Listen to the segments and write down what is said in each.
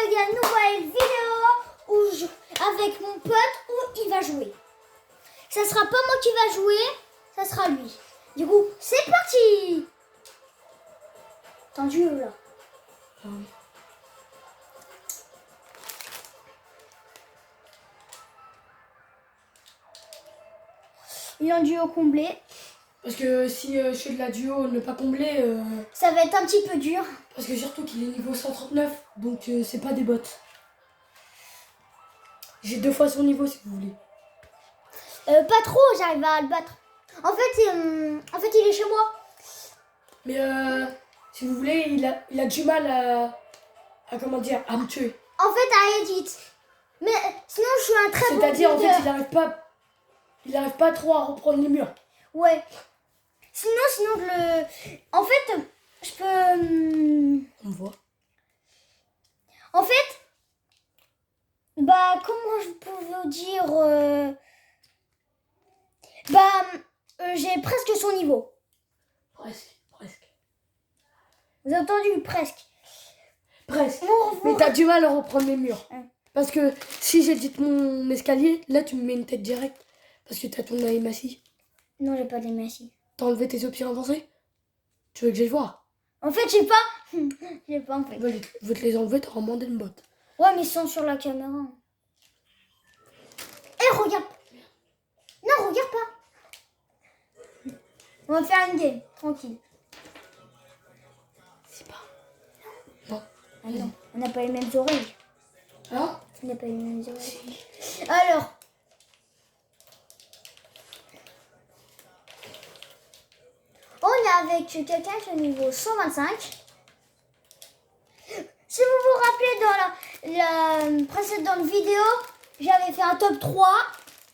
il y a une nouvelle vidéo où avec mon pote où il va jouer. Ça sera pas moi qui va jouer, ça sera lui. Du coup, c'est parti. Tendu là. Il est en duo comblé. Parce que si je fais de la duo ne pas combler, ça va être un petit peu dur. Parce que surtout qu'il est niveau 139, donc c'est pas des bots. J'ai 2 fois son niveau si vous voulez. Pas trop, j'arrive à le battre. En fait, il est chez moi. Mais si vous voulez, il a du mal à comment dire, à me tuer. En fait, à edit. Mais sinon, je suis un très bon C'est-à-dire, en leader. fait, il arrive pas trop à reprendre les murs. Ouais. Sinon, en fait, je peux... On me voit. En fait, comment je peux vous dire... j'ai presque son niveau. Presque. Vous avez entendu, presque. Presque. Mais t'as du mal à reprendre les murs. Ouais. Parce que si j'édite mon escalier, là tu me mets une tête directe. Parce que t'as ton aim assis. Non, j'ai pas des massifs. T'as enlevé tes options avancées? Tu veux que j'aille voir? En fait, j'ai pas. J'ai pas en fait. Je veux te les enlever, t'auras demandé une botte. Ouais, mais ils sont sur la caméra. Eh, regarde. Non, regarde pas. On va faire une game, tranquille. C'est pas. Non. Ah non, on n'a pas les mêmes oreilles. Hein? On n'a pas les mêmes oreilles. Alors. On est avec quelqu'un qui est au niveau 125. Si vous vous rappelez, dans la précédente vidéo, j'avais fait un top 3.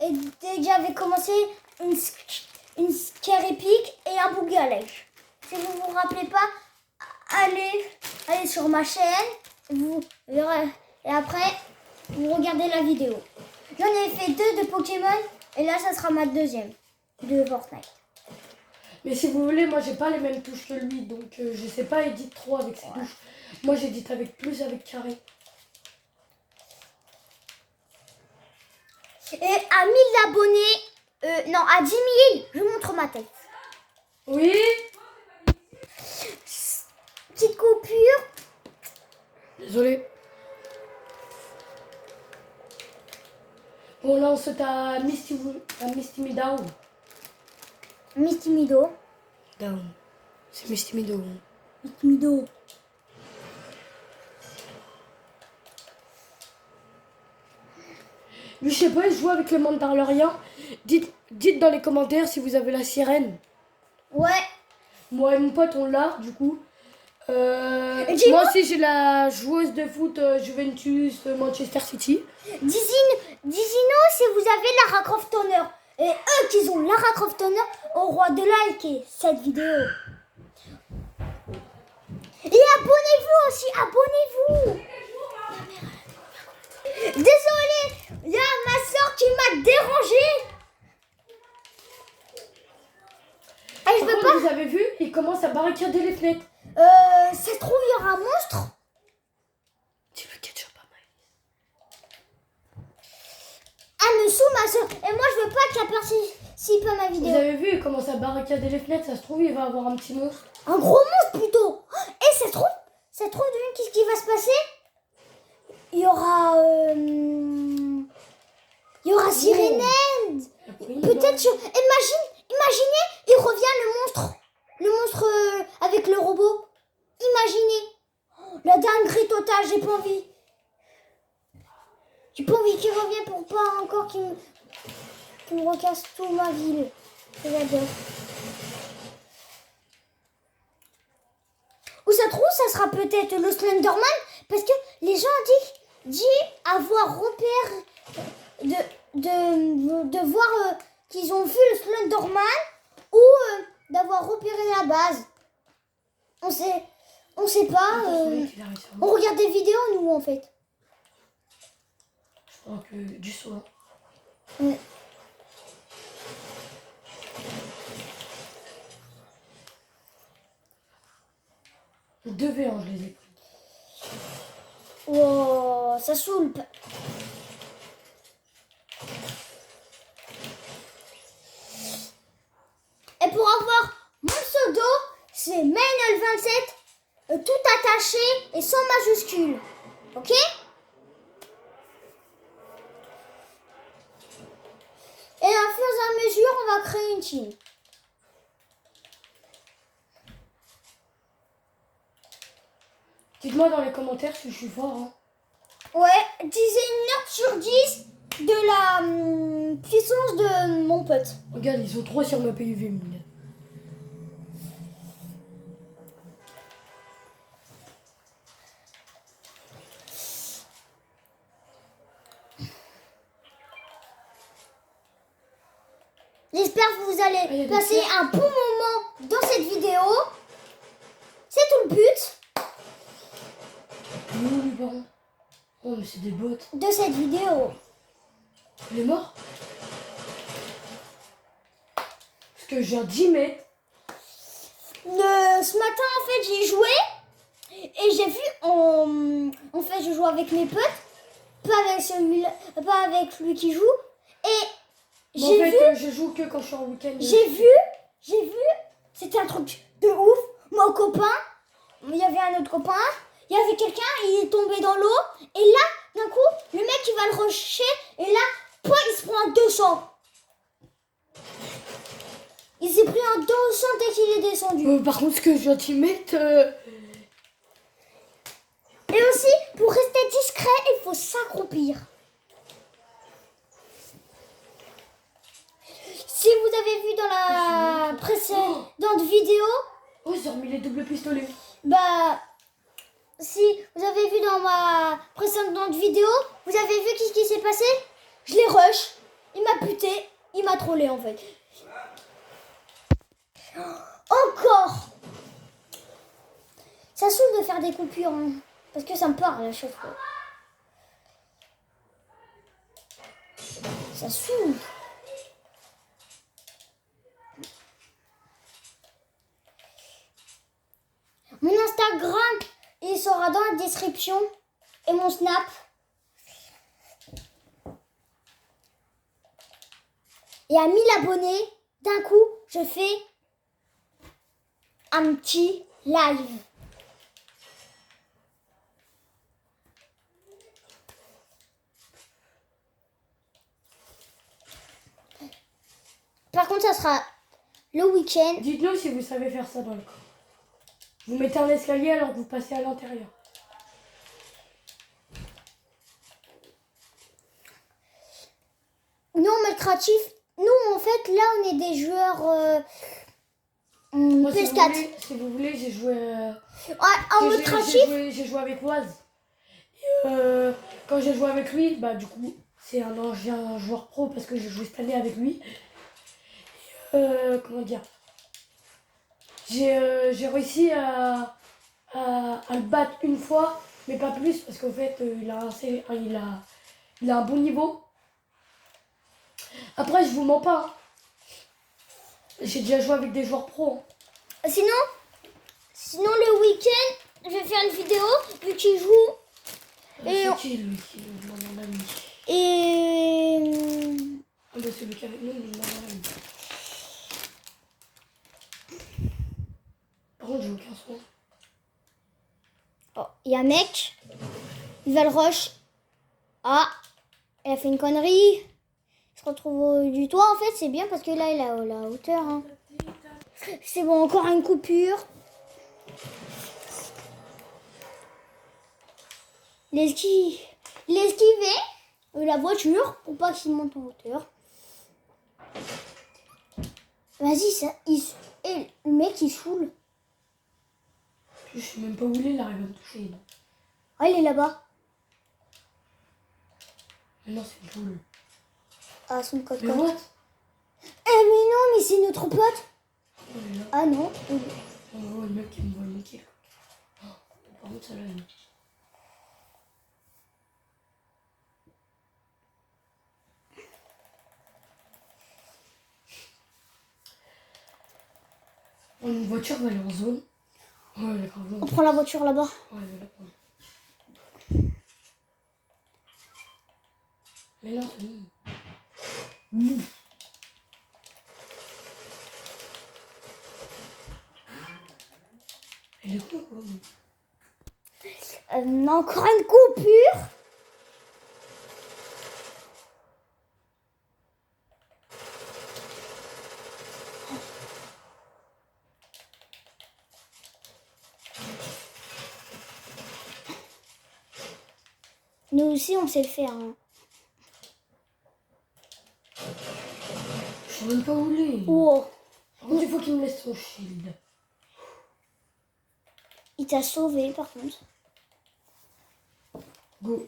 Et dès que j'avais commencé une scare épique et un boogie à lèche. Si vous vous rappelez pas, allez sur ma chaîne. Vous verrez. Et après, vous regardez la vidéo. J'en ai fait 2 de Pokémon. Et là, ça sera ma deuxième de Fortnite. Mais si vous voulez, moi j'ai pas les mêmes touches que lui, donc je sais pas édite trop avec ses touches. Moi j'édite avec carré. Et à 1000 abonnés, non, à 10 000, je montre ma tête. Oui. Petite coupure. Désolé. Bon là on saute à Misty Me Down. Misty Mido. Down. C'est Misty Me Down. Misty Mido. Lui, je sais pas, il joue avec le Mandalorian. Dites dans les commentaires si vous avez la sirène. Ouais. Moi et mon pote, on l'a, du coup. Moi aussi, j'ai la joueuse de foot Juventus Manchester City. Dis-nous si vous avez Lara Croft Honneur. Et eux qui ont Lara Croft Honneur au roi de liker cette vidéo. Et abonnez-vous aussi, abonnez-vous. Désolée, il y a ma soeur qui m'a dérangée. Ah, je Par veux contre, pas. vous avez vu, il commence à barricader les fenêtres. Ça se trouve, il y aura un monstre. Tu veux ketchup à Elle me saoule, ma soeur. Et moi, je veux pas qu'elle participe à ma Vous vidéo. avez vu, il commence à barricader les fenêtres. Ça se trouve, il va avoir un petit monstre. Un gros monstre plutôt. Et ça se trouve, qu'est-ce qui va se passer? Il y aura Sirène. Peut-être, imaginez, il revient le monstre avec le robot. Imaginez. Oh, la dinguerie totale, j'ai pas envie. J'ai pas envie qu'il revienne pour pas encore qu'il me recasse toute ma ville. J'adore. Ou ça trouve, ça sera peut-être le Slenderman, parce que les gens disent avoir repère de voir qu'ils ont vu le Slenderman ou d'avoir repéré la base. On sait pas. On regarde des vidéos nous en fait. Je crois que du soin. Ouais. Deux V1, je les ai pris. Wow. ça saoule. Et pour avoir mon pseudo, c'est Maynel27, tout attaché et sans majuscule. Ok? Et à fur et à mesure, on va créer une team. Dites-moi dans les commentaires si je suis fort. Hein. Ouais, disais une note sur 10 de la puissance de mon pote. Regarde, ils sont 3 sur ma PUV, mon gars. J'espère que vous allez passer un bon moment dans cette vidéo. C'est tout le but. Non, les parents. Oh, mais c'est des bots. De cette vidéo. Il est mort? Parce que j'ai un 10 mètres. Ce matin, en fait, j'ai joué. Et j'ai vu, en fait, je joue avec mes potes. Pas avec lui qui joue. Et j'ai vu... je joue que quand je suis en week-end. J'ai vu, c'était un truc de ouf. Mon copain, il y avait un autre copain, il y avait quelqu'un, il est tombé dans l'eau. Et là, d'un coup, le mec, il va le rusher. Et là, il se prend un 200. Il s'est pris un 200 dès qu'il est descendu. Par contre, ce que je viens de mettre... Et aussi, pour rester discret, il faut s'accroupir. Si vous avez vu dans la précédente vidéo... Oh, j'ai remis les doubles pistolets. Bah, si vous avez vu dans ma précédente vidéo, vous avez vu qu'est-ce qui s'est passé? Je l'ai rush, il m'a buté, il m'a trollé en fait. Encore! Ça saoule de faire des coupures, hein, parce que ça me parle à chaque fois. Ça saoule. Mon Instagram, il sera dans la description. Et mon Snap. Et à 1000 abonnés, d'un coup, je fais un petit live. Par contre, ça sera le week-end. Dites-nous si vous savez faire ça dans le camp. Vous mettez un escalier alors que vous passez à l'intérieur. Nous, en mode créatif, nous, en fait, là, on est des joueurs Moi, PS4. Si vous voulez, j'ai joué... En mode créatif. J'ai joué avec Oise. Quand j'ai joué avec lui, bah du coup, c'est un ancien joueur pro parce que j'ai joué cette année avec lui. Comment dire? J'ai réussi à le battre une fois, mais pas plus, parce qu'en fait, il a un bon niveau. Après, je vous mens pas. Hein. J'ai déjà joué avec des joueurs pro. Hein. Sinon, le week-end, je vais faire une vidéo vu qu'il joue. Et c'est qui lui qui nous demande un ami? Et Ah bah c'est lui qui avec nous, il nous demande un ami. Par contre, j'ai aucun son. oh, il y a un mec, il va le rush. Ah, il a fait une connerie. Il se retrouve du toit. En fait, c'est bien parce que là, il a la hauteur. Hein. C'est bon, encore une coupure. L'esquiver la voiture pour pas qu'il monte en hauteur. Vas-y, et le mec il saoule. Je sais même pas où il arrive à me toucher. Non. Ah, il est là-bas. Mais non, c'est une poule. Ah, son code. Mais what? Eh mais non, mais c'est notre pote. Oh, il est là. Ah non. Oh, le mec qui me voit le kill. Oh, par contre, ça là, il... Une voiture va aller en zone. Ouais, d'accord. On prend la voiture là-bas. Ouais, elle est là. Mais non, c'est bon. Elle est quoi, Encore une coupure. Nous aussi, on sait le faire. Hein. Je sais même pas où il est. Oh, Par contre, il faut qu'il me laisse son shield. il t'a sauvé par contre. Go.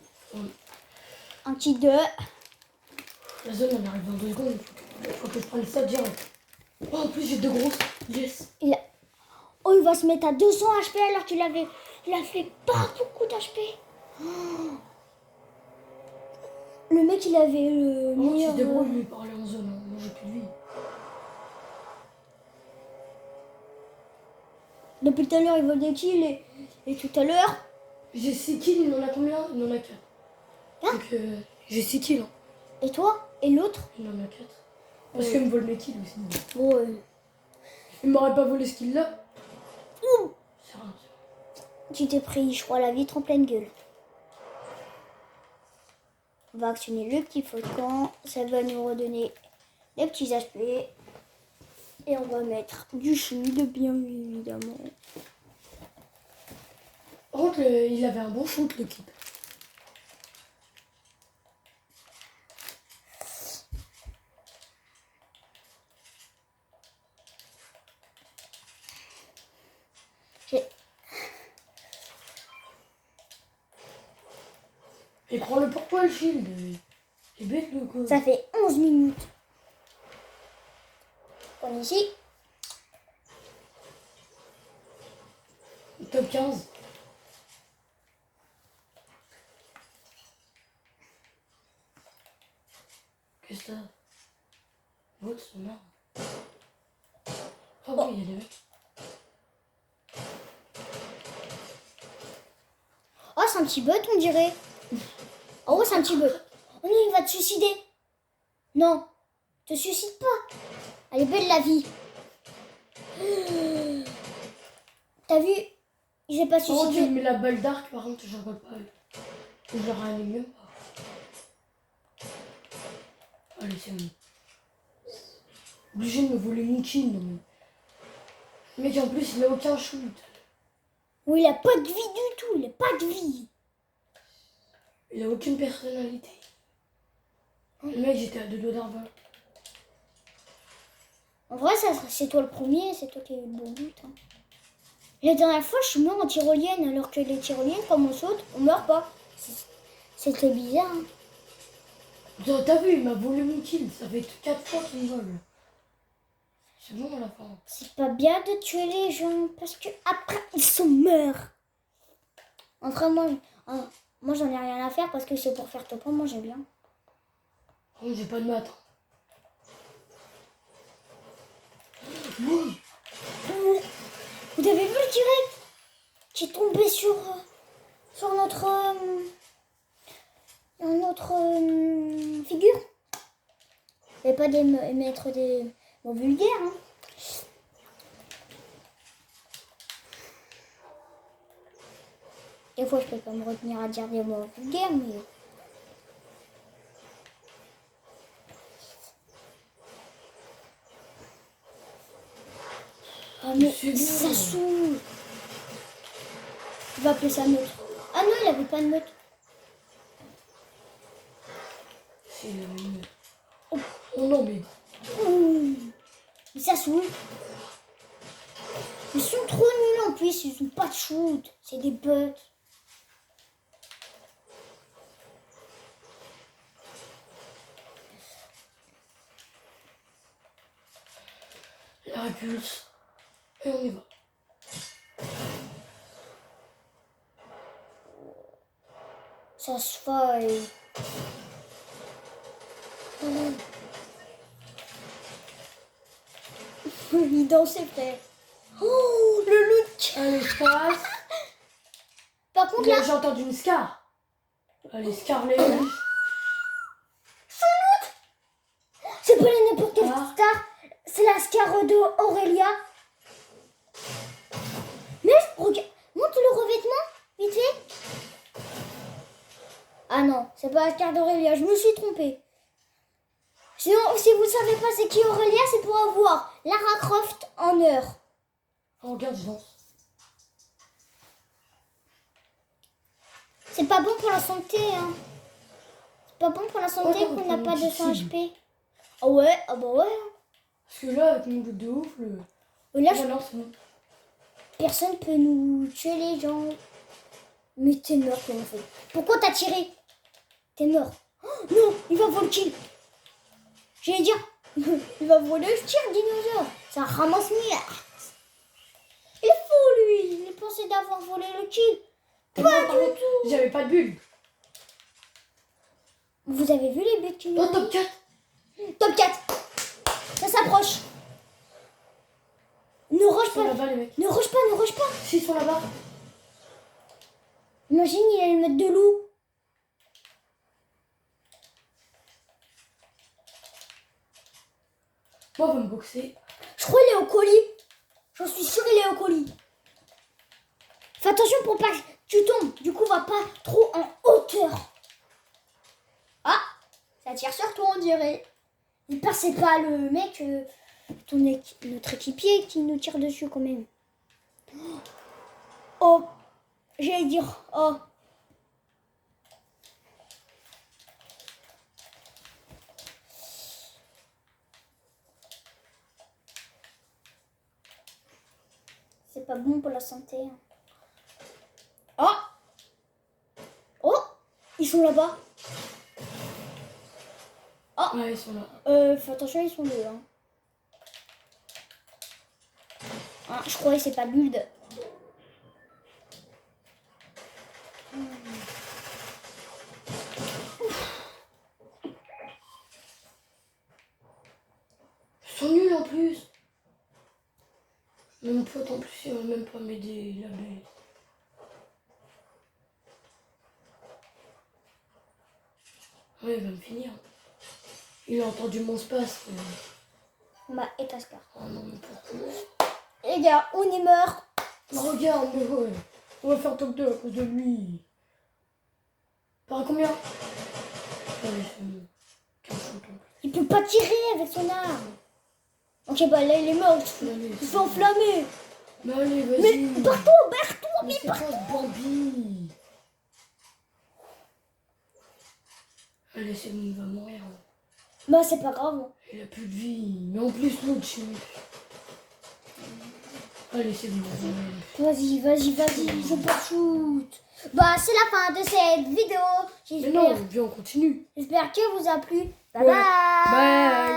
Un petit 2. La zone, elle arrive dans 2 secondes. Il faut que je prenne ça direct. Oh, en plus, j'ai 2 grosses. Yes. Oh, il va se mettre à 200 HP alors qu'il avait... Il a fait pas beaucoup d'HP. Oh. Le mec, il avait le Oh, tu meilleur... te débrouilles, lui, parler en zone. Hein. Moi, j'ai plus de vie. Depuis tout à l'heure, il vole des kills et tout à l'heure... J'ai 6 kills, il en a combien? Il en a 4. Hein? Donc, j'ai 6 kills. Hein. Et toi? Et l'autre? Il en a 4. Parce qu'il me vole mes kills aussi. Ouais. Il m'aurait pas volé ce kill-là. Ouh. C'est rien. Tu t'es pris, je crois, la vitre en pleine gueule. On va actionner le petit feu de camp. Ça va nous redonner des petits HP. Et on va mettre du shield, bien évidemment. Par contre, il avait un bon shoot, le kit. Et prends-le pourquoi le shield? C'est bête le coup. Ça fait 11 minutes. On est ici. Top 15. Qu'est-ce que t'as? L'autre, son arme. Oh oui, il y a des mecs. Oh, c'est un petit bot, on dirait. Oh, c'est un petit bot. Oh non, il va te suicider. Non, te suicide pas. Elle est belle la vie. T'as vu? Il s'est pas Oh, tu suicidé. me mets la balle d'arc, par contre, je rigole pas. Je le réanime même pas. Allez, c'est bon. Obligé de me voler mon kill, non mais. Mec, en plus, il a aucun shoot. Oui, il a pas de vie du tout. Il a pas de vie. Il a aucune personnalité. Le mec, j'étais à 2 doigts d'arbre. En vrai, c'est toi le premier. C'est toi qui as eu le bon but. Hein. La dernière fois, je suis mort en tyrolienne. Alors que les tyroliennes, comme on saute, on meurt pas. C'était bizarre. Hein. T'as vu, il m'a volé mon kill. Ça fait 4 fois qu'il me vole. C'est bon à la fin. C'est pas bien de tuer les gens parce que après ils sont morts. Enfin moi j'en ai rien à faire parce que c'est pour faire top 1, moi j'aime bien. Oh, j'ai pas de maths. Oui. Vous avez vu le direct qui est tombé sur notre figure. Et pas mettre des mots vulgaires. Hein. Des fois je peux pas me retenir à dire des mots vulgaires mais... Ah mais ça saoule. Il va appeler sa meute. Ah non, il avait pas de meute. C'est la même. Oh non, mais. Ouh. Mais ça saoule. Ils sont trop nuls en plus, ils ont pas de shoot. C'est des buts. La répulse. Et on y va. Ça se fait. Il dansait, frère. Oh, le look. Allez, je passe. Par contre, là... J'ai entendu une scar. Allez, Scarlet. Oscar d'Aurélia. Mais regarde, montre le revêtement, vite fait. Ah non, c'est pas Oscar d'Aurélia, je me suis trompée. Sinon, si vous savez pas c'est qui Aurélia, c'est pour avoir Lara Croft en heure. Oh, regarde, je danse. C'est pas bon pour la santé, hein. C'est pas bon pour la santé Oh, qu'on n'a pas de 100 petit. HP. Ah ouais, ah bah ouais. Parce que là, avec mon doute de ouf, le. Là, Oh, non, c'est bon. personne peut nous tuer les gens. Mais t'es mort, comment fait? Pourquoi t'as tiré? T'es mort. Oh, non, il va voler le kill. J'allais dire, il va voler le tir, dinosaure. Ça ramasse merde. Il est fou, lui. Il pensait d'avoir volé le kill. Pas Pas du tout. J'avais pas de bulle. Vous avez vu les buts qu'il Oh, nous a top mis? 4. Top 4. Ça s'approche. Ne rush Ils sont pas. là-bas, les mecs. Ne rush pas, ne rush pas. Si, ils sont là-bas. Imagine, il allait mettre de loup. Moi, on va me boxer. Je crois qu'il est au colis. J'en suis sûre qu'il est au colis. Fais attention pour pas que tu tombes. Du coup, va pas trop en hauteur. Ah, ça tire sur toi, on dirait. J'espère que c'est pas le mec, notre équipier qui nous tire dessus quand même. Oh, j'allais dire, oh. C'est pas bon pour la santé. Hein. Oh! Oh! Ils sont là-bas. Ouais, ils sont là. Fais attention, ils sont deux. Hein. Ah, je croyais que c'est pas Build. Ils sont nuls en plus. Mon pote en plus, il va même pas m'aider, la bête. Ouais, il va me finir. Il a entendu mon space. Bah, et Tascar. Oh non, mais pourquoi? Les gars, on y meurt. Regarde, mais ouais. On va faire top 2 à cause de lui. Par combien? Allez, c'est bon. 15 shots en plus. Il peut pas tirer avec son arme. Ok, bah là, il est mort. Allez, Il s'est enflammé. Mais allez, vas-y. Mais barre-toi, Mais c'est quoi ce Bambi? Allez, c'est bon, il va mourir. Bah, c'est pas grave. Il a plus de vie. Mais en plus, l'autre, je... Allez, c'est bon. Vas-y, je peux shoot. Bah, c'est la fin de cette vidéo. Mais non, viens, on continue. J'espère que vous a plu. Bye Ouais. bye. Bye.